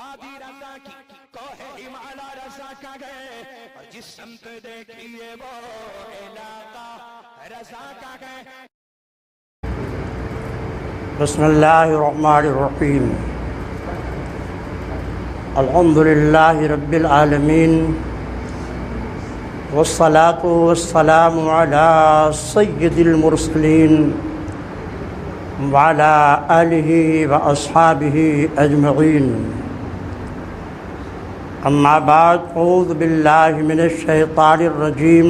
وادی رضا کی کوہ ہمالا رضا کا گئے اور جس سمت دیکھیے وہ علاقہ رضا کا گئے. بسم اللہ الرحمن الرحیم. الحمد للہ رب العالمین والصلاة والسلام علی سید المرسلین وعلى آلہ واصحابہ اجمعین. اما بعد، اعوذ باللہ من الشیطان الرجیم.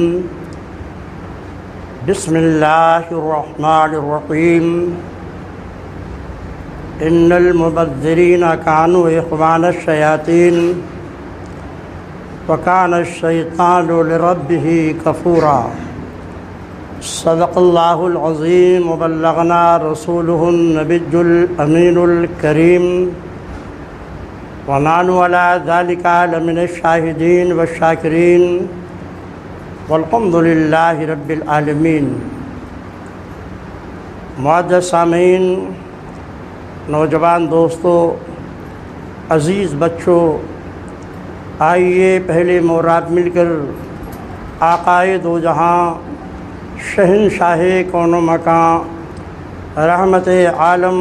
بسم اللہ الرحمن الرحیم. ان المبذرین کانوا اخوان الشیاطین وکان الشیطان لربہ کفورا. صدق اللہ العظیم وبلغنا رسولہ النبی الامین الکریم ونحن علی ذلک لمن الشاہدین والشاکرین والحمد للہ رب العالمین. معزز سامعین، نوجوان دوستو، عزیز بچوں، آئیے پہلے مورات مل کر آقائے دو جہاں، شہنشاہ کون و مکان، رحمت عالم،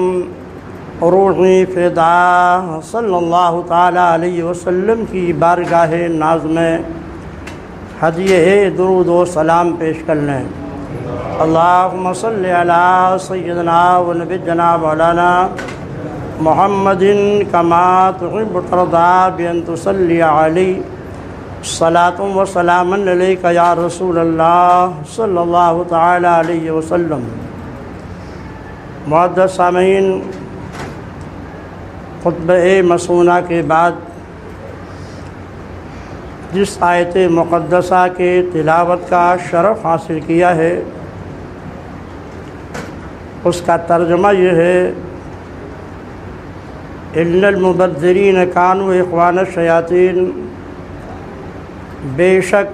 روحی فدا صلی اللہ تعالیٰ علیہ وسلم کی بارگاہ ناز میں ہدیہ درود و سلام پیش کر لیں. اللہم صلی علی سیدنا و نبینا مولانا محمد کما تحب ترضا بان تصلی علی صلاۃ و سلام علیک یا رسول اللہ صلی اللہ تعالیٰ علیہ وسلم. معزز سامعین، خطبہ مسونہ کے بعد جس آیت مقدسہ کے تلاوت کا شرف حاصل کیا ہے، اس کا ترجمہ یہ ہے: ان المبذرین کانوا اخوان الشیاطین. بے شک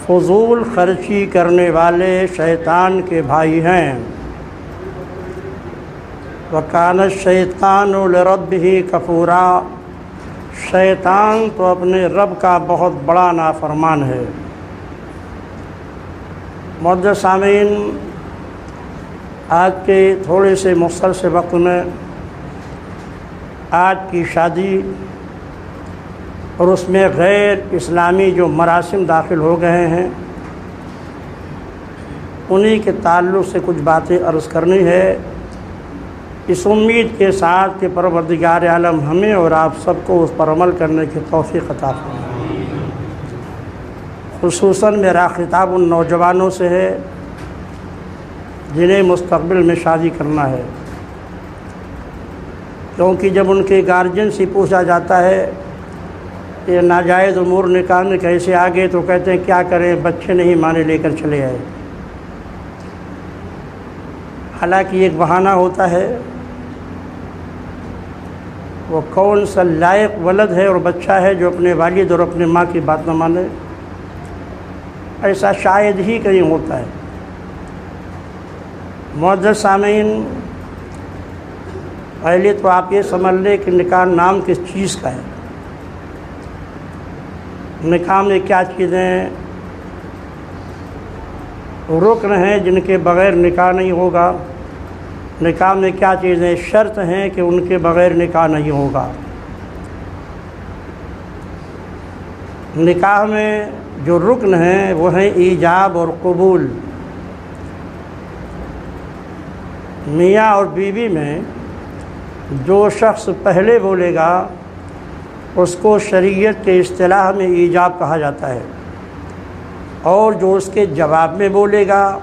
فضول خرچی کرنے والے شیطان کے بھائی ہیں. وَكَانَ الشَّيْطَانُ لِرَبِّهِ كَفُورًا. شیطان تو اپنے رب کا بہت بڑا نافرمان ہے. معزز سامعین، آج کے تھوڑے سے مختصر سے وقت میں آج کی شادی اور اس میں غیر اسلامی جو مراسم داخل ہو گئے ہیں، انہی کے تعلق سے کچھ باتیں عرض کرنی ہے، اس امید کے ساتھ کہ پروردگار عالم ہمیں اور آپ سب کو اس پر عمل کرنے کی توفیق عطا فرمائے. خصوصاً میرا خطاب ان نوجوانوں سے ہے جنہیں مستقبل میں شادی کرنا ہے، کیونکہ جب ان کے گارجین سے پوچھا جاتا ہے کہ ناجائز امور نکاح میں کیسے آگے، تو کہتے ہیں کیا کریں، بچے نہیں مانے لے کر چلے آئے. حالانکہ ایک بہانہ ہوتا ہے، وہ کون سا لائق ولد ہے اور بچہ ہے جو اپنے والد اور اپنے ماں کی بات نہ مانے؟ ایسا شاید ہی کہیں ہوتا ہے. معزز سامعین، پہلے تو آپ یہ سمجھ لیں کہ نکاح نام کس چیز کا ہے. نکاح میں کیا چیزیں رکن ہیں جن کے بغیر نکاح نہیں ہوگا؟ نکاح میں کیا چیزیں شرط ہیں کہ ان کے بغیر نکاح نہیں ہوگا؟ نکاح میں جو رکن ہیں وہ ہیں ایجاب اور قبول. میاں اور بیوی میں جو شخص پہلے بولے گا اس کو شریعت کے اصطلاح میں ایجاب کہا جاتا ہے، اور جو اس کے جواب میں بولے گا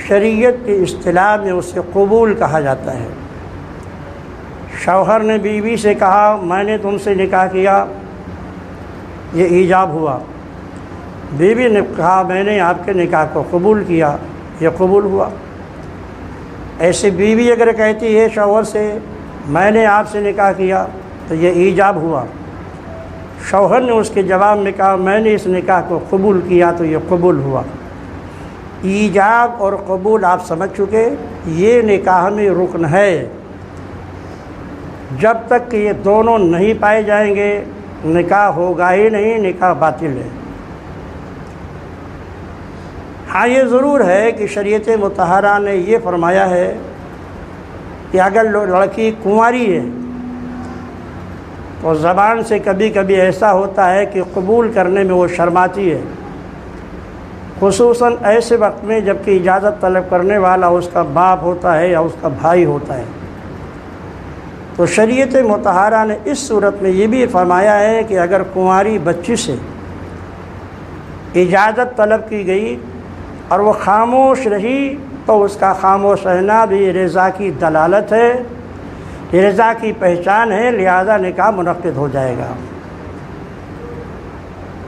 شریعت کی اصطلاح میں اسے قبول کہا جاتا ہے. شوہر نے بیوی سے کہا میں نے تم سے نکاح کیا، یہ ایجاب ہوا. بیوی نے کہا میں نے آپ کے نکاح کو قبول کیا، یہ قبول ہوا. ایسے بیوی اگر کہتی ہے شوہر سے میں نے آپ سے نکاح کیا، تو یہ ایجاب ہوا. شوہر نے اس کے جواب میں کہا میں نے اس نکاح کو قبول کیا، تو یہ قبول ہوا. ایجاب اور قبول آپ سمجھ چکے، یہ نکاح میں رکن ہے. جب تک کہ یہ دونوں نہیں پائے جائیں گے نکاح ہوگا ہی نہیں، نکاح باطل ہے۔ ہاں یہ ضرور ہے کہ شریعت مطہرہ نے یہ فرمایا ہے کہ اگر لڑکی کنواری ہے تو زبان سے کبھی کبھی ایسا ہوتا ہے کہ قبول کرنے میں وہ شرماتی ہے، خصوصاً ایسے وقت میں جب کہ اجازت طلب کرنے والا اس کا باپ ہوتا ہے یا اس کا بھائی ہوتا ہے۔ تو شریعت مطہرہ نے اس صورت میں یہ بھی فرمایا ہے کہ اگر کنواری بچی سے اجازت طلب کی گئی اور وہ خاموش رہی تو اس کا خاموش رہنا بھی رضا کی دلالت ہے، یہ رضا کی پہچان ہے، لہذا نکاح منعقد ہو جائے گا۔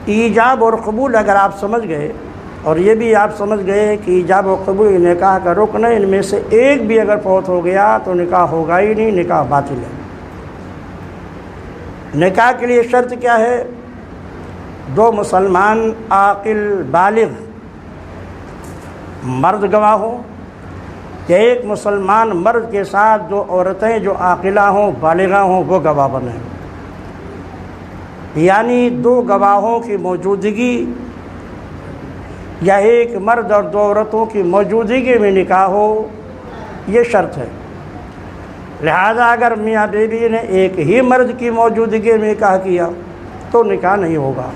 ایجاب اور قبول اگر آپ سمجھ گئے اور یہ بھی آپ سمجھ گئے کہ ایجاب و قبول نکاح کا رکن ہے، ان میں سے ایک بھی اگر فوت ہو گیا تو نکاح ہوگا ہی نہیں، نکاح باطل ہے۔ نکاح کے لیے شرط کیا ہے؟ 2 مسلمان عاقل بالغ مرد گواہ ہوں، کہ ایک مسلمان مرد کے ساتھ 2 عورتیں جو عاقلہ ہوں بالغہ ہوں وہ گواہ بنیں، یعنی 2 گواہوں کی موجودگی یا ایک مرد اور 2 عورتوں کی موجودگی میں نکاح ہو، یہ شرط ہے۔ لہذا اگر میاں بیوی نے ایک ہی مرد کی موجودگی میں نکاح کیا تو نکاح نہیں ہوگا۔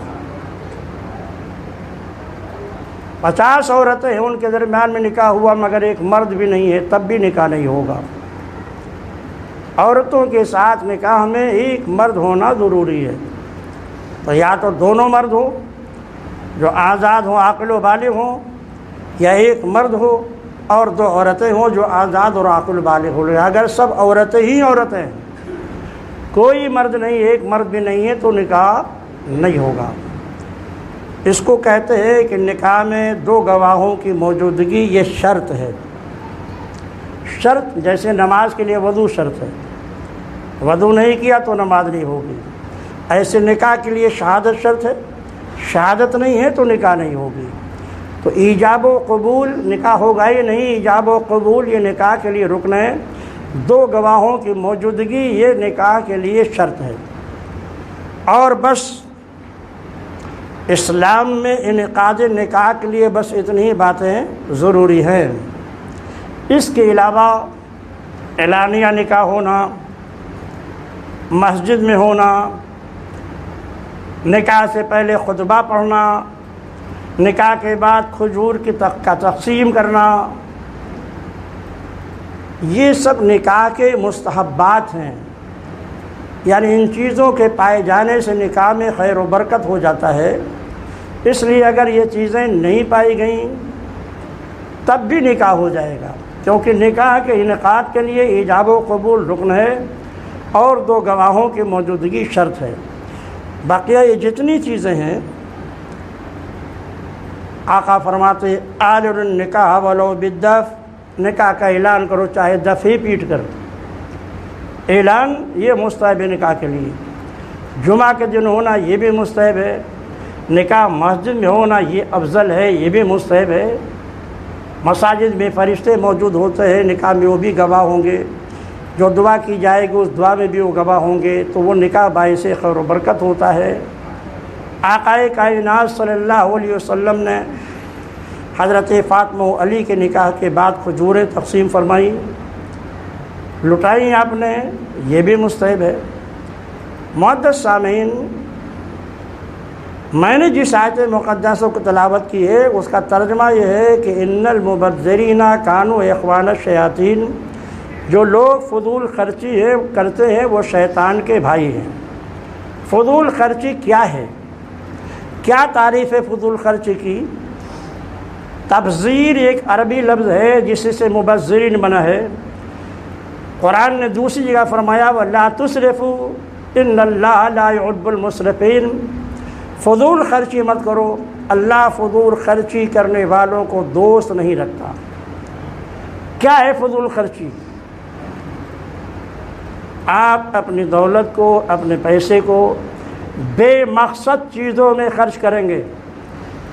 50 عورتیں ہیں، ان کے درمیان میں نکاح ہوا مگر ایک مرد بھی نہیں ہے، تب بھی نکاح نہیں ہوگا۔ عورتوں کے ساتھ نکاح میں ایک مرد ہونا ضروری ہے، تو یا تو دونوں مرد ہوں جو آزاد ہوں عاقل و بالغ ہوں، یا ایک مرد ہو اور 2 عورتیں ہوں جو آزاد اور عاقل و بالغ ہوں۔ اگر سب عورتیں ہی عورتیں ہیں، کوئی مرد نہیں، ایک مرد بھی نہیں ہے، تو نکاح نہیں ہوگا۔ اس کو کہتے ہیں کہ نکاح میں 2 گواہوں کی موجودگی یہ شرط ہے۔ شرط جیسے نماز کے لیے وضو شرط ہے، وضو نہیں کیا تو نماز نہیں ہوگی، ایسے نکاح کے لیے شہادت شرط ہے، شہادت نہیں ہے تو نکاح نہیں ہوگی۔ تو ایجاب و قبول نکاح ہوگا ہی نہیں، ایجاب و قبول یہ نکاح کے لیے رکن ہے، 2 گواہوں کی موجودگی یہ نکاح کے لیے شرط ہے۔ اور بس اسلام میں انعقاد نکاح کے لیے بس اتنی باتیں ضروری ہیں۔ اس کے علاوہ اعلانیہ نکاح ہونا، مسجد میں ہونا، نکاح سے پہلے خطبہ پڑھنا، نکاح کے بعد کھجور کا تقسیم کرنا، یہ سب نکاح کے مستحبات ہیں، یعنی ان چیزوں کے پائے جانے سے نکاح میں خیر و برکت ہو جاتا ہے۔ اس لیے اگر یہ چیزیں نہیں پائی گئیں تب بھی نکاح ہو جائے گا، کیونکہ نکاح کے انعقاد کے لیے ایجاب و قبول رکن ہے اور 2 گواہوں کی موجودگی شرط ہے۔ باقیہ یہ جتنی چیزیں ہیں آقا فرماتے آلن النکاح ولو بالدف، نکاح کا اعلان کرو چاہے دف ہی پیٹ کر۔ اعلان یہ مستحب ہے نکاح کے لیے، جمعہ کے دن ہونا یہ بھی مستحب ہے، نکاح مسجد میں ہونا یہ افضل ہے، یہ بھی مستحب ہے۔ مساجد میں فرشتے موجود ہوتے ہیں، نکاح میں وہ بھی گواہ ہوں گے، جو دعا کی جائے گی اس دعا میں بھی وہ گواہ ہوں گے، تو وہ نکاح باعث خیر و برکت ہوتا ہے۔ آقا کائنات صلی اللہ علیہ وسلم نے حضرت فاطمہ و علی کے نکاح کے بعد کھجوریں تقسیم فرمائیں، لٹائیں آپ نے، یہ بھی مستحب ہے۔ معزز سامعین، میں نے جس آیت مقدسہ کو تلاوت کی ہے اس کا ترجمہ یہ ہے کہ ان المبذرین کانوا اخوان الشیاطین، جو لوگ فضول خرچی کرتے ہیں وہ شیطان کے بھائی ہیں۔ فضول خرچی کیا ہے؟ کیا تعریف ہے فضول خرچی کی؟ تبذیر ایک عربی لفظ ہے جس سے مبذرین بنا ہے۔ قرآن نے دوسری جگہ فرمایا وَلَا تُسْرِفُوا إِنَّ اللَّهَ لَا يُحِبُّ الْمُسْرِفِينَ، فضول خرچی مت کرو، اللہ فضول خرچی کرنے والوں کو دوست نہیں رکھتا۔ کیا ہے فضول خرچی؟ آپ اپنی دولت کو، اپنے پیسے کو بے مقصد چیزوں میں خرچ کریں گے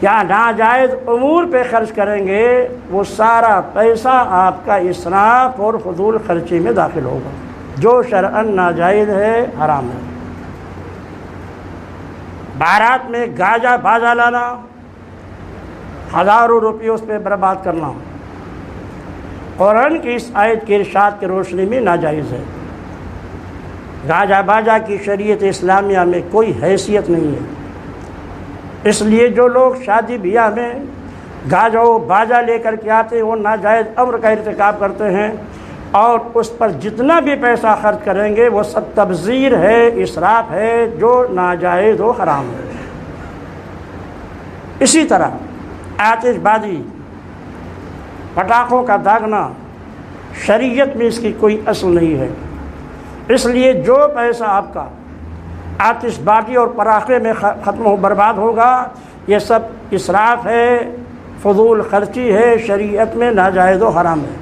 یا ناجائز امور پہ خرچ کریں گے، وہ سارا پیسہ آپ کا اسراف اور فضول خرچی میں داخل ہوگا۔ جو شرعاً ناجائز ہے، حرام ہے۔ بارات میں گاجا باجا لانا، ہزاروں روپے اس پہ برباد کرنا، قرآن کی اس آیت کے ارشاد کی روشنی میں ناجائز ہے۔ گاجا باجا کی شریعت اسلامیہ میں کوئی حیثیت نہیں ہے، اس لیے جو لوگ شادی بیاہ میں گاجا و باجا لے کر کے آتے ہیں وہ ناجائز امر کا ارتکاب کرتے ہیں، اور اس پر جتنا بھی پیسہ خرچ کریں گے وہ سب تبذیر ہے، اسراف ہے، جو ناجائز و حرام ہے۔ اسی طرح آتش بازی، پٹاخوں کا داغنا، شریعت میں اس کی کوئی اصل نہیں ہے، اس لیے جو پیسہ آپ کا آتش بازی اور پٹاخے میں ختم ہو برباد ہوگا یہ سب اسراف ہے، فضول خرچی ہے، شریعت میں ناجائز و حرام ہے۔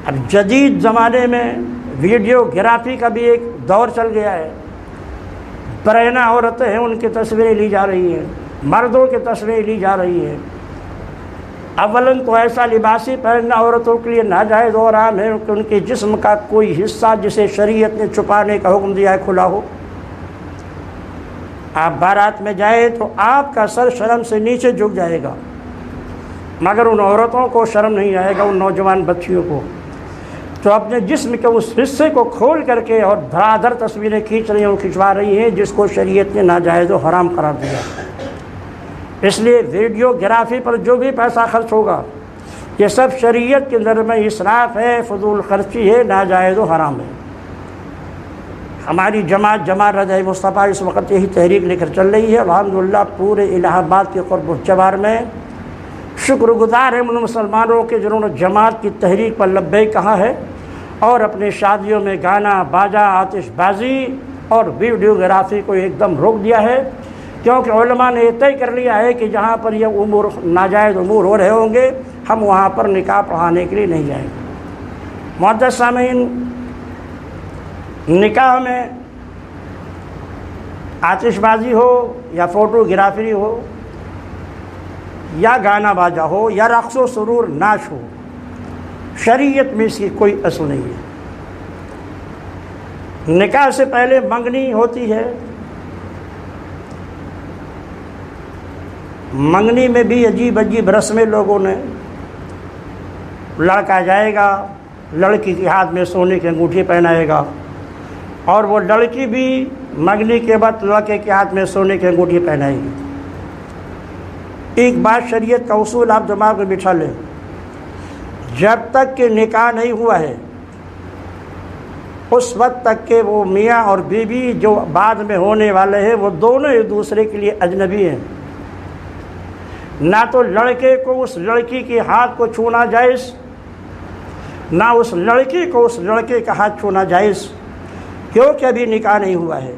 اب جدید زمانے میں ویڈیو گرافی کا بھی ایک دور چل گیا ہے، برہنہ عورتیں ہیں ان کی تصویریں لی جا رہی ہیں، مردوں کی تصویریں لی جا رہی ہیں۔ اولاً تو ایسا لباسی پہننا عورتوں کے لیے ناجائز و حرام ہے کہ ان کے جسم کا کوئی حصہ جسے شریعت نے چھپانے کا حکم دیا ہے کھلا ہو۔ آپ بارات میں جائیں تو آپ کا سر شرم سے نیچے جھک جائے گا، مگر ان عورتوں کو شرم نہیں آئے گا، ان نوجوان بچیوں کو تو اپنے جسم کے اس حصے کو کھول کر کے اور دھڑا دھڑ تصویریں کھینچ رہی ہیں، کھنچوا رہی ہیں، جس کو شریعت نے ناجائز و حرام قرار دیا۔ اس لیے ویڈیو گرافی پر جو بھی پیسہ خرچ ہوگا یہ سب شریعت کے اندر میں اسراف ہے، فضول خرچی ہے، ناجائز و حرام ہے۔ ہماری جماعت رضا مصطفیٰ اس وقت یہی تحریک لے کر چل رہی ہے، الحمدللہ پورے الہ آباد کے قرب و جوار میں شکر گزار ہیں ان مسلمانوں کے جنہوں نے جماعت کی تحریک پر لبیک کہا ہے اور اپنے شادیوں میں گانا باجا، آتش بازی اور ویڈیو گرافی کو ایک دم روک دیا ہے، کیونکہ علماء نے یہ طے کر لیا ہے کہ جہاں پر یہ امور ناجائز امور ہو رہے ہوں گے ہم وہاں پر نکاح پڑھانے کے لیے نہیں جائیں گے۔ معزز سامعین، نکاح میں آتش بازی ہو یا فوٹو گرافی ہو یا گانا باجا ہو یا رقص و سرور ناچ ہو، شریعت میں اس کی کوئی اصل نہیں ہے۔ نکاح سے پہلے منگنی ہوتی ہے، منگنی میں بھی عجیب عجیب رسمیں لوگوں نے، لڑکا جائے گا، لڑکی کے ہاتھ میں سونے کی انگوٹھی پہنائے گا، اور وہ لڑکی بھی منگنی کے بعد لڑکے کے ہاتھ میں سونے کی انگوٹھی پہنائے گی۔ ایک بات شریعت کا اصول آپ دماغ میں بٹھا لیں، جب تک کہ نکاح نہیں ہوا ہے اس وقت تک کہ وہ میاں اور بیوی جو بعد میں ہونے والے ہیں وہ دونوں ایک دوسرے کے لیے اجنبی ہیں۔ نہ تو لڑکے کو اس لڑکی کے ہاتھ کو چھونا جائز، نہ اس لڑکی کو اس لڑکے کا ہاتھ چھونا جائز، کیونکہ ابھی نکاح نہیں ہوا ہے۔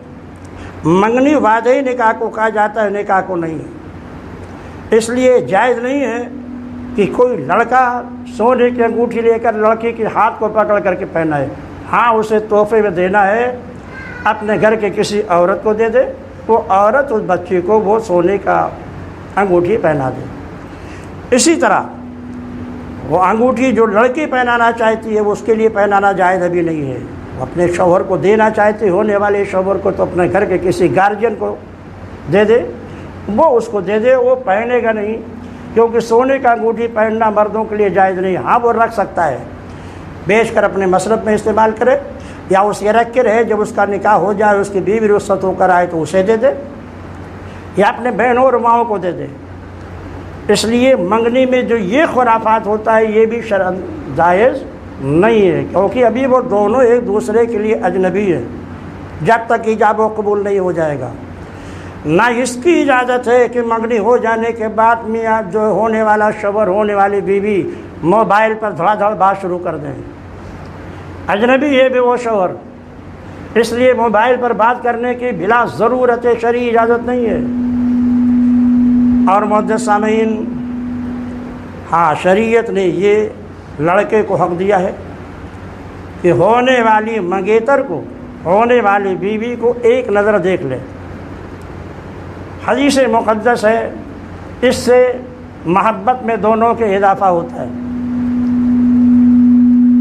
منگنی وعدہ نکاح کو کہا جاتا ہے، نکاح کو نہیں۔ اس لیے جائز نہیں ہے کہ کوئی لڑکا سونے کی انگوٹھی لے کر لڑکی کے ہاتھ کو پکڑ کر کے پہنائے۔ ہاں اسے تحفے میں دینا ہے، اپنے گھر کے کسی عورت کو دے دے، وہ عورت اس بچی کو وہ سونے کا انگوٹھی پہنا دے۔ اسی طرح وہ انگوٹھی جو لڑکی پہنانا چاہتی ہے وہ اس کے لیے پہنانا جائز ابھی نہیں ہے۔ وہ اپنے شوہر کو دینا چاہتے ہونے والے شوہر کو تو اپنے گھر کے کسی گارجین کو دے دے، وہ اس کو دے دے، وہ پہنے گا نہیں، کیونکہ سونے کا انگوٹھی پہننا مردوں کے لیے جائز نہیں۔ ہاں وہ رکھ سکتا ہے، بیچ کر اپنے مصرف میں استعمال کرے، یا اسے رکھ کے رہے، جب اس کا نکاح ہو جائے اس کی بیوی رخصت ہو کر آئے تو اسے دے دے، یا اپنے بہنوں اور ماؤں کو دے دے۔ اس لیے منگنی میں جو یہ خرافات ہوتا ہے یہ بھی شرعاً جائز نہیں ہے، کیونکہ ابھی وہ دونوں ایک دوسرے کے لیے اجنبی ہیں، جب تک ایجاب و قبول نہیں ہو جائے گا۔ نہ اس کی اجازت ہے کہ منگنی ہو جانے کے بعد میاں جو ہونے والا شوہر ہونے والی بیوی موبائل پر دھڑا دھڑ بات شروع کر دیں۔ اجنبی ہے بھی وہ شوہر، اس لیے موبائل پر بات کرنے کی بلا ضرورت شرعی اجازت نہیں ہے۔ اور معزز سامعین، ہاں شریعت نے یہ لڑکے کو حق دیا ہے کہ ہونے والی منگیتر کو، ہونے والی بیوی کو ایک نظر دیکھ لے۔ حدیث مقدس ہے، اس سے محبت میں دونوں کے اضافہ ہوتا ہے۔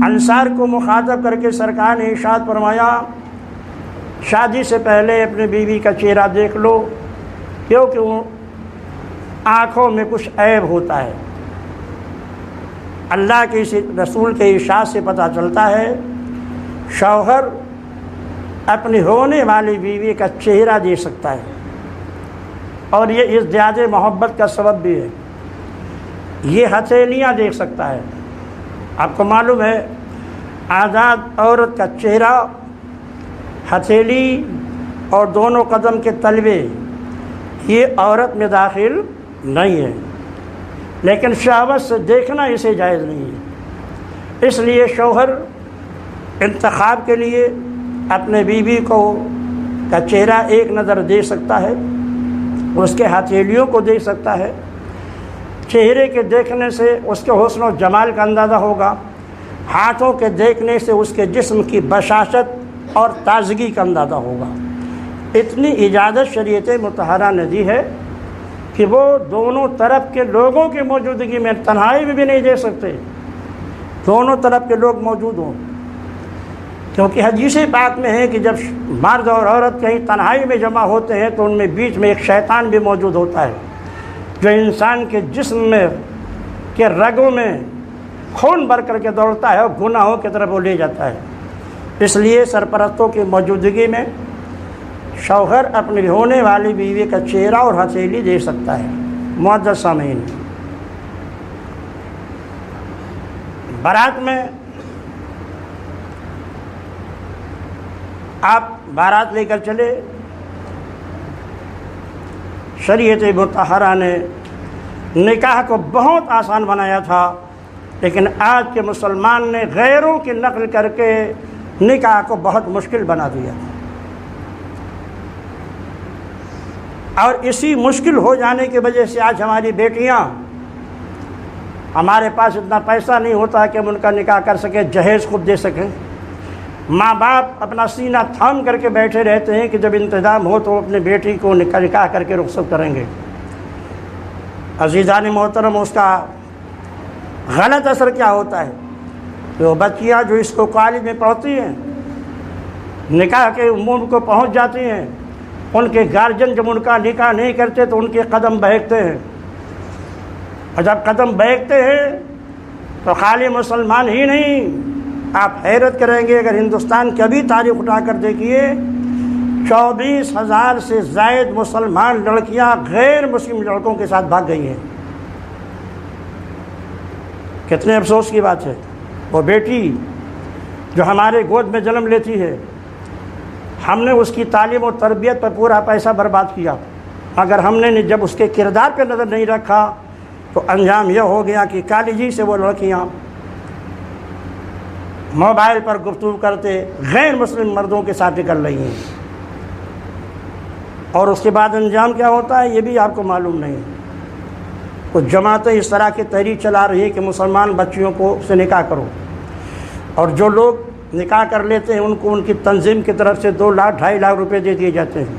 انصار کو مخاطب کر کے سرکار نے ارشاد فرمایا شادی سے پہلے اپنی بیوی کا چہرہ دیکھ لو، کیونکہ آنکھوں میں کچھ عیب ہوتا ہے۔ اللہ کے اس رسول کے ارشاد سے پتہ چلتا ہے شوہر اپنی ہونے والی بیوی کا چہرہ دیکھ سکتا ہے، اور یہ ازدیاد محبت کا سبب بھی ہے۔ یہ ہتھیلیاں دیکھ سکتا ہے۔ آپ کو معلوم ہے آزاد عورت کا چہرہ، ہتھیلی اور دونوں قدم کے تلوے یہ عورت میں داخل نہیں ہے، لیکن شہوت سے دیکھنا اسے جائز نہیں ہے۔ اس لیے شوہر انتخاب کے لیے اپنے بیوی کا چہرہ ایک نظر دیکھ سکتا ہے، اس کے ہتھیلیوں کو دیکھ سکتا ہے۔ چہرے کے دیکھنے سے اس کے حسن و جمال کا اندازہ ہوگا، ہاتھوں کے دیکھنے سے اس کے جسم کی بشاشت اور تازگی کا اندازہ ہوگا۔ اتنی اجازت شریعت مطہرہ نے دی ہے کہ وہ دونوں طرف کے لوگوں کی موجودگی میں تنہائی میں بھی نہیں دے سکتے، دونوں طرف کے لوگ موجود ہوں، کیونکہ حدیث پاک میں ہے کہ جب مرد اور عورت کہیں تنہائی میں جمع ہوتے ہیں تو ان میں بیچ میں ایک شیطان بھی موجود ہوتا ہے جو انسان کے جسم میں کے رگوں میں خون بھر کر کے دوڑتا ہے اور گناہوں کی طرف وہ لے جاتا ہے۔ اس لیے سرپرستوں کی موجودگی میں شوہر اپنی ہونے والی بیوی کا چہرہ اور ہتھیلی دیکھ سکتا ہے۔ معزز سامعین، بارات میں آپ بارات لے کر چلے، شریعت مطہرہ نے نکاح کو بہت آسان بنایا تھا، لیکن آج کے مسلمان نے غیروں کی نقل کر کے نکاح کو بہت مشکل بنا دیا، اور اسی مشکل ہو جانے کی وجہ سے آج ہماری بیٹیاں، ہمارے پاس اتنا پیسہ نہیں ہوتا کہ ہم ان کا نکاح کر سکیں، جہیز خود دے سکیں۔ ماں باپ اپنا سینہ تھام کر کے بیٹھے رہتے ہیں کہ جب انتظام ہو تو اپنی بیٹی کو نکاح کر کے رخصت کریں گے۔ عزیزان محترم، اس کا غلط اثر کیا ہوتا ہے کہ وہ بچیاں جو اس کو کالج میں پڑھتی ہیں، نکاح کے عموم کو پہنچ جاتی ہیں، ان کے گارجن جب ان کا نکاح نہیں کرتے تو ان کے قدم بہکتے ہیں، اور جب قدم بہکتے ہیں تو خالی مسلمان ہی نہیں، آپ حیرت کریں گے اگر ہندوستان کی ابھی تاریخ اٹھا کر دیکھیے 24,000 سے زائد مسلمان لڑکیاں غیر مسلم لڑکوں کے ساتھ بھاگ گئی ہیں۔ کتنے افسوس کی بات ہے۔ وہ بیٹی جو ہمارے گود میں جنم لیتی ہے، ہم نے اس کی تعلیم و تربیت پر پورا پیسہ برباد کیا، مگر ہم نے جب اس کے کردار پہ نظر نہیں رکھا تو انجام یہ ہو گیا کہ کالجی سے وہ لڑکیاں موبائل پر گفتگو کرتے غیر مسلم مردوں کے ساتھ نکل رہی ہیں، اور اس کے بعد انجام کیا ہوتا ہے یہ بھی آپ کو معلوم نہیں۔ کچھ جماعتیں اس طرح کی تحریک چلا رہی ہے کہ مسلمان بچیوں کو سے نکاح کرو، اور جو لوگ نکاح کر لیتے ہیں ان کو ان کی تنظیم کی طرف سے 2 لاکھ 2.5 لاکھ روپے دے دیے جاتے ہیں۔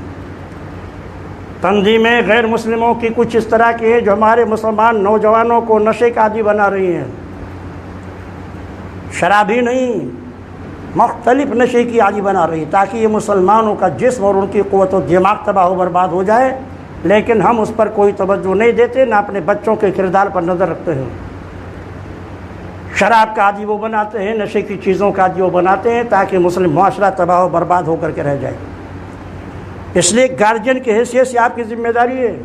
تنظیمیں غیر مسلموں کی کچھ اس طرح کی ہیں جو ہمارے مسلمان نوجوانوں کو نشے کا عادی بنا رہی ہیں، شراب ہی نہیں مختلف نشے کی عادی بنا رہی، تاکہ یہ مسلمانوں کا جسم اور ان کی قوت و دماغ تباہ و برباد ہو جائے، لیکن ہم اس پر کوئی توجہ نہیں دیتے، نہ اپنے بچوں کے کردار پر نظر رکھتے ہیں۔ شراب کا عادی وہ بناتے ہیں، نشے کی چیزوں کا عادی وہ بناتے ہیں تاکہ مسلم معاشرہ تباہ و برباد ہو کر کے رہ جائے۔ اس لیے گارجین کی حیثیت سے آپ کی ذمہ داری ہے،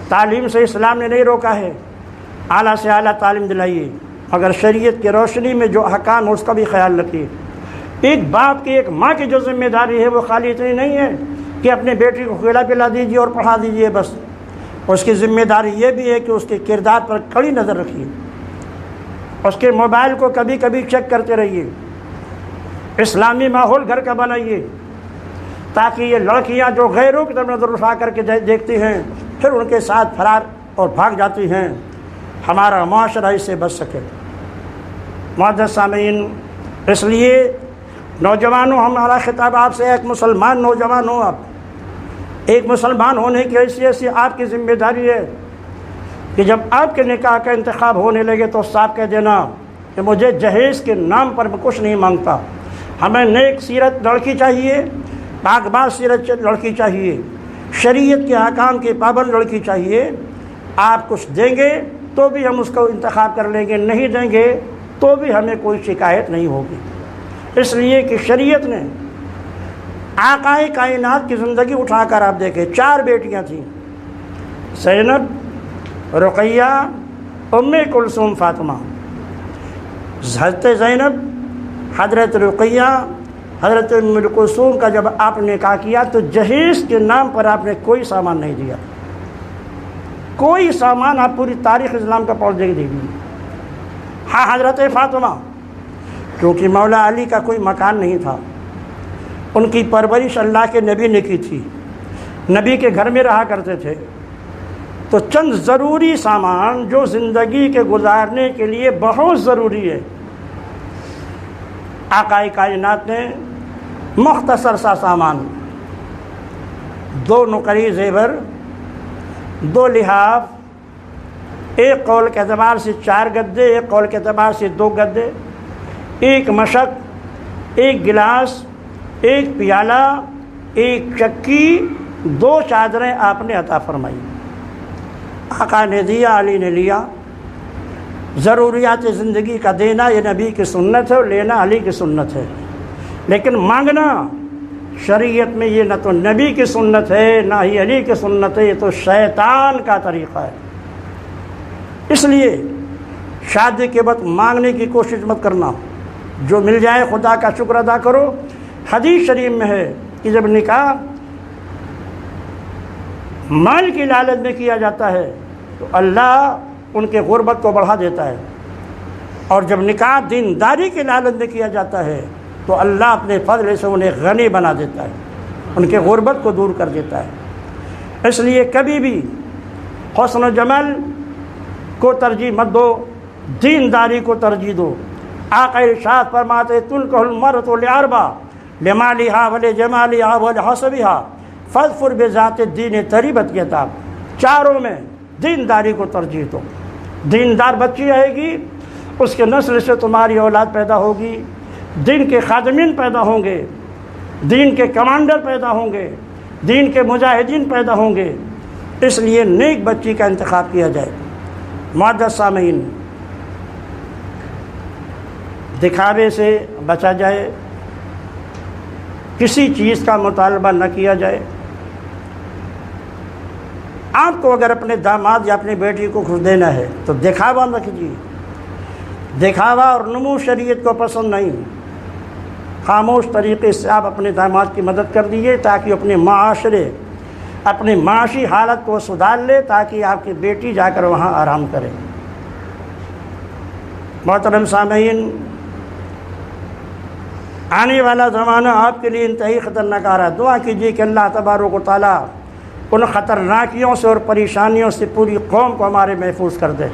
تعلیم سے اسلام نے نہیں روکا ہے، اعلیٰ سے اعلیٰ تعلیم دلائیے، مگر شریعت کی روشنی میں جو احکام ہے اس کا بھی خیال رکھیے۔ ایک باپ کی، ایک ماں کی جو ذمہ داری ہے وہ خالی اتنی نہیں ہے کہ اپنے بیٹی کو کھلا پلا دیجیے اور پڑھا دیجیے بس، اس کی ذمہ داری یہ بھی ہے کہ اس کے کردار پر کڑی نظر رکھیے، اس کے موبائل کو کبھی کبھی چیک کرتے رہیے، اسلامی ماحول گھر کا بنائیے، تاکہ یہ لڑکیاں جو غیروں کی طرف نظر اٹھا کر کے دیکھتی ہیں پھر ان کے ساتھ فرار اور بھاگ جاتی ہیں، ہمارا معاشرہ اس سے بچ سکے۔ معزز سامعین، اس لیے نوجوانوں، ہمارا خطاب آپ سے، ایک مسلمان نوجوان ہو، آپ ایک مسلمان ہونے کی حیثیت سے آپ کی ذمہ داری ہے کہ جب آپ کے نکاح کا انتخاب ہونے لگے تو صاحب کہہ دینا کہ مجھے جہیز کے نام پر میں کچھ نہیں مانگتا، ہمیں نیک سیرت لڑکی چاہیے، پاک باز سیرت لڑکی چاہیے، شریعت کے احکام کی پابند لڑکی چاہیے۔ آپ کچھ دیں گے تو بھی ہم اس کو انتخاب کر لیں گے، نہیں دیں گے تو بھی ہمیں کوئی شکایت نہیں ہوگی، اس لیے کہ شریعت نے آقائے کائنات کی زندگی اٹھا کر آپ دیکھیں، 4 بیٹیاں تھیں، زینب، رقیہ، ام کلثوم، فاطمہ۔ حضرت زینب، حضرت رقیہ، حضرت ام کلثوم کا جب آپ نے نکاح کیا تو جہیز کے نام پر آپ نے کوئی سامان نہیں دیا، کوئی سامان آپ پوری تاریخ اسلام کا پڑھ دیکھیے۔ ہاں حضرت فاطمہ، کیونکہ مولا علی کا کوئی مکان نہیں تھا، ان کی پرورش اللہ کے نبی نے کی تھی، نبی کے گھر میں رہا کرتے تھے، تو چند ضروری سامان جو زندگی کے گزارنے کے لیے بہت ضروری ہے، آقائے کائنات نے مختصر سا سامان، 2 نقری زیور، 2 لحاف، ایک قول کے اعتبار سے 4 گدے، ایک قول کے اعتبار سے 2 گدے، ایک مشق، ایک گلاس، ایک پیالہ، ایک چکی، 2 چادریں آپ نے عطا فرمائی۔ آقا نے دیا، علی نے لیا۔ ضروریات زندگی کا دینا یہ نبی کی سنت ہے اور لینا علی کی سنت ہے، لیکن مانگنا شریعت میں یہ نہ تو نبی کی سنت ہے نہ ہی علی کی سنت ہے، یہ تو شیطان کا طریقہ ہے۔ اس لیے شادی کے وقت مانگنے کی کوشش مت کرنا، جو مل جائے خدا کا شکر ادا کرو۔ حدیث شریف میں ہے کہ جب نکاح مال کی لالچ میں کیا جاتا ہے تو اللہ ان کے غربت کو بڑھا دیتا ہے، اور جب نکاح دینداری کی لالچ میں کیا جاتا ہے تو اللہ اپنے فضل سے انہیں غنی بنا دیتا ہے، ان کے غربت کو دور کر دیتا ہے۔ اس لیے کبھی بھی حسن و جمال کو ترجیح مت دو، دینداری کو ترجیح دو۔ آقا ارشاد فرماتے تنکح المرأۃ لأربع لمالها ولجمالها ولحسبها فاظفر بذات الدین تربت یداک۔ چاروں میں دینداری کو ترجیح دو۔ دیندار بچی آئے گی، اس کے نسل سے تمہاری اولاد پیدا ہوگی، دین کے خادمین پیدا ہوں گے، دین کے کمانڈر پیدا ہوں گے، دین کے مجاہدین پیدا ہوں گے۔ اس لیے نیک بچی کا انتخاب کیا جائے۔ معزز سامعین، دکھاوے سے بچا جائے، کسی چیز کا مطالبہ نہ کیا جائے۔ آپ کو اگر اپنے داماد یا اپنی بیٹی کو کچھ دینا ہے تو دکھاوا نہ کیجیے، دکھاوا اور نمو شریعت کو پسند نہیں۔ خاموش طریقے سے آپ اپنے داماد کی مدد کر دیجیے تاکہ اپنے معاشرے، اپنی معاشی حالت کو سدھار لے، تاکہ آپ کی بیٹی جا کر وہاں آرام کرے۔ محترم سامعین، آنے والا زمانہ آپ کے لیے انتہائی خطرناک آ رہا ہے۔ دعا کیجیے کہ اللہ تبارک و تعالیٰ ان خطرناکیوں سے اور پریشانیوں سے پوری قوم کو ہمارے محفوظ کر دے،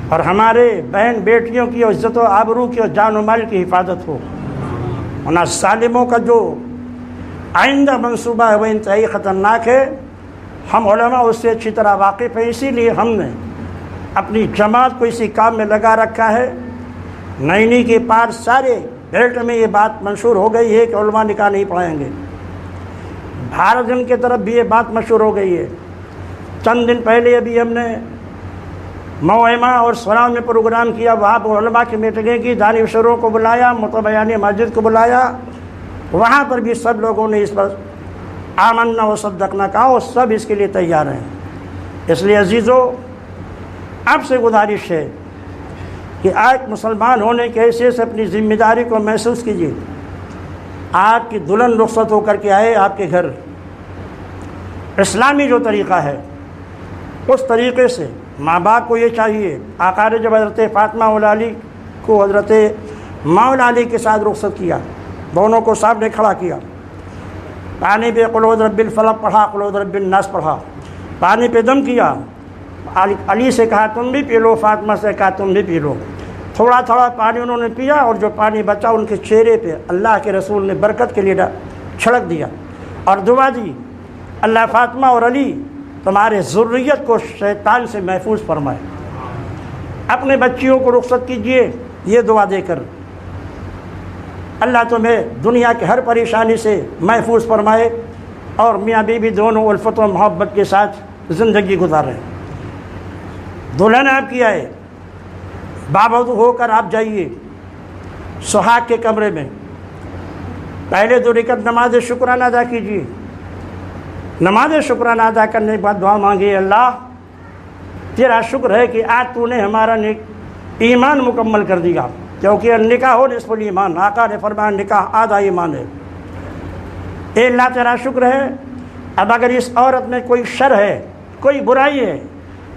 اور ہمارے بہن بیٹیوں کی عزت و آبرو کی اور جان و مال کی حفاظت ہو۔ ان ظالموں کا جو آئندہ منصوبہ ہے وہ انتہائی خطرناک ہے۔ ہم علماء اس سے اچھی طرح واقف ہیں، اسی لیے ہم نے اپنی جماعت کو اسی کام میں لگا رکھا ہے۔ نینی کے پار سارے بیلٹ میں یہ بات منشور ہو گئی ہے کہ علماء نکاح نہیں پڑھائیں گے۔ بھارت جن کی طرف بھی یہ بات مشہور ہو گئی ہے۔ چند دن پہلے ابھی ہم نے موئمہ اور سراؤں میں پروگرام کیا، وہاں پر علماء کی میٹنگیں کی، دانشوروں کو بلایا، متبیان مسجد کو بلایا، وہاں پر بھی سب لوگوں نے اس پر آمنا و صدقنا کہا، اور سب اس کے لیے تیار ہیں۔ اس لیے عزیزو، آپ سے گزارش ہے کہ آج مسلمان ہونے کے حیثیت سے اپنی ذمہ داری کو محسوس کیجیے۔ آپ کی دلہن رخصت ہو کر کے آئے آپ کے گھر، اسلامی جو طریقہ ہے اس طریقے سے ماں باپ کو یہ چاہیے۔ آقا نے جب حضرت فاطمہ مولا علی کو حضرت مولا علی کے ساتھ رخصت کیا، دونوں کو سامنے کھڑا کیا، پانی پہ قل اعوذ برب الفلق پڑھا، قل اعوذ برب الناس پڑھا، پانی پہ دم کیا، علی سے کہا تم بھی پی لو، فاطمہ سے کہا تم بھی پی لو۔ تھوڑا تھوڑا پانی انہوں نے پیا، اور جو پانی بچا ان کے چہرے پہ اللہ کے رسول نے برکت کے لیے چھڑک دیا اور دعا دی، اللہ فاطمہ اور علی تمہارے ذریت کو شیطان سے محفوظ فرمائے۔ اپنے بچیوں کو رخصت کیجئے، یہ دعا دے کر اللہ تمہیں دنیا کی ہر پریشانی سے محفوظ فرمائے اور میاں بیوی دونوں الفت و محبت کے ساتھ زندگی گزاریں۔ دلہن آپ کی آئے، بابود ہو کر آپ جائیے سہاگ کے کمرے میں، پہلے 2 رکعت نماز شکرانہ ادا کیجیے۔ نماز شکرانہ ادا کرنے کے بعد دعا مانگیے، اللہ تیرا شکر ہے کہ آج تو نے ہمارا ایمان مکمل کر دیا، کیونکہ نکاح ہو نصف الایمان، آقا نے فرمایا نکاح آدھا ایمان ہے۔ اے اللہ تیرا شکر ہے، اب اگر اس عورت میں کوئی شر ہے، کوئی برائی ہے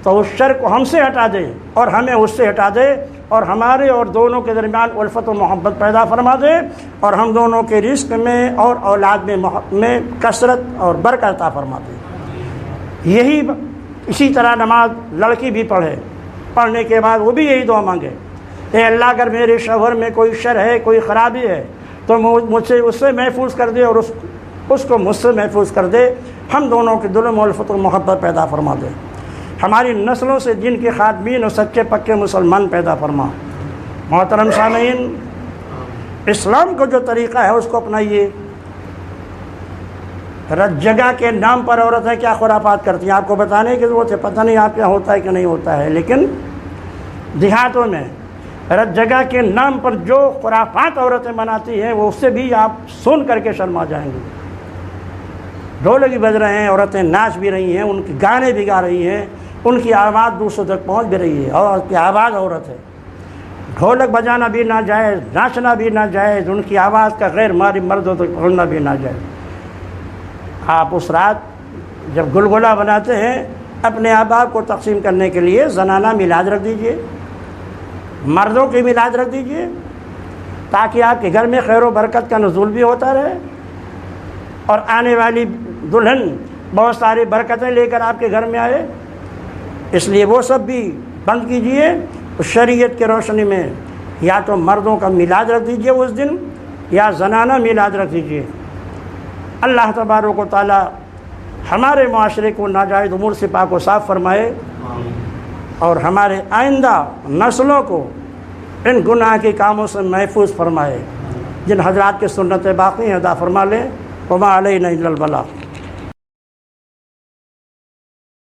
تو اس شر کو ہم سے ہٹا دے اور ہمیں اس سے ہٹا دے، اور ہمارے اور دونوں کے درمیان الفت و محبت پیدا فرما دے، اور ہم دونوں کے رزق میں اور اولاد میں کثرت اور برکت عطا فرما دے۔ اسی طرح نماز لڑکی بھی پڑھے، پڑھنے کے بعد وہ بھی یہی دعا مانگے، اے اللہ اگر میرے شوہر میں کوئی شر ہے، کوئی خرابی ہے تو مجھ سے اس سے محفوظ کر دے اور اس کو مجھ سے محفوظ کر دے، ہم دونوں کے دلوں میں الفت و محبت پیدا فرما دے، ہماری نسلوں سے جن کے خادمین اور سچے پکے مسلمان پیدا فرما۔ محترم سامعین، اسلام کو جو طریقہ ہے اس کو اپنائیے۔ رت جگہ کے نام پر عورتیں کیا خرافات کرتی ہیں، آپ کو بتانے کی ضرورت ہے، پتہ نہیں آپ کے یہاں ہوتا ہے کہ نہیں ہوتا ہے، لیکن دیہاتوں میں رت جگہ کے نام پر جو خرافات عورتیں مناتی ہیں وہ اس سے بھی آپ سن کر کے شرما جائیں گے۔ ڈھولک بھی بج رہے ہیں، عورتیں ناچ بھی رہی ہیں، ان کے گانے بھی گا رہی ہیں، ان کی آواز دوسروں تک پہنچ بھی رہی ہے، اور کی آواز عورت ہے۔ ڈھولک بجانا بھی ناجائز، ناچنا بھی ناجائز، ان کی آواز کا غیر محرم مردوں تک پہنچنا بھی ناجائز۔ آپ اس رات جب گلگلا بناتے ہیں اپنے احباب کو تقسیم کرنے کے لیے زنانہ میلاد رکھ دیجئے، مردوں کی میلاد رکھ دیجئے، تاکہ آپ کے گھر میں خیر و برکت کا نزول بھی ہوتا رہے، اور آنے والی دلہن بہت ساری برکتیں لے کر آپ کے گھر میں آئے۔ اس لیے وہ سب بھی بند کیجئے، شریعت کے روشنی میں یا تو مردوں کا میلاد رکھ دیجئے اس دن، یا زنانہ میلاد رکھ دیجئے۔ اللہ تبارک و تعالی ہمارے معاشرے کو ناجائز امور سے پاک و صاف فرمائے، اور ہمارے آئندہ نسلوں کو ان گناہ کے کاموں سے محفوظ فرمائے۔ جن حضرات کے سنت باقی ہیں عطا فرما لیں، وما علینا الا البلاغ۔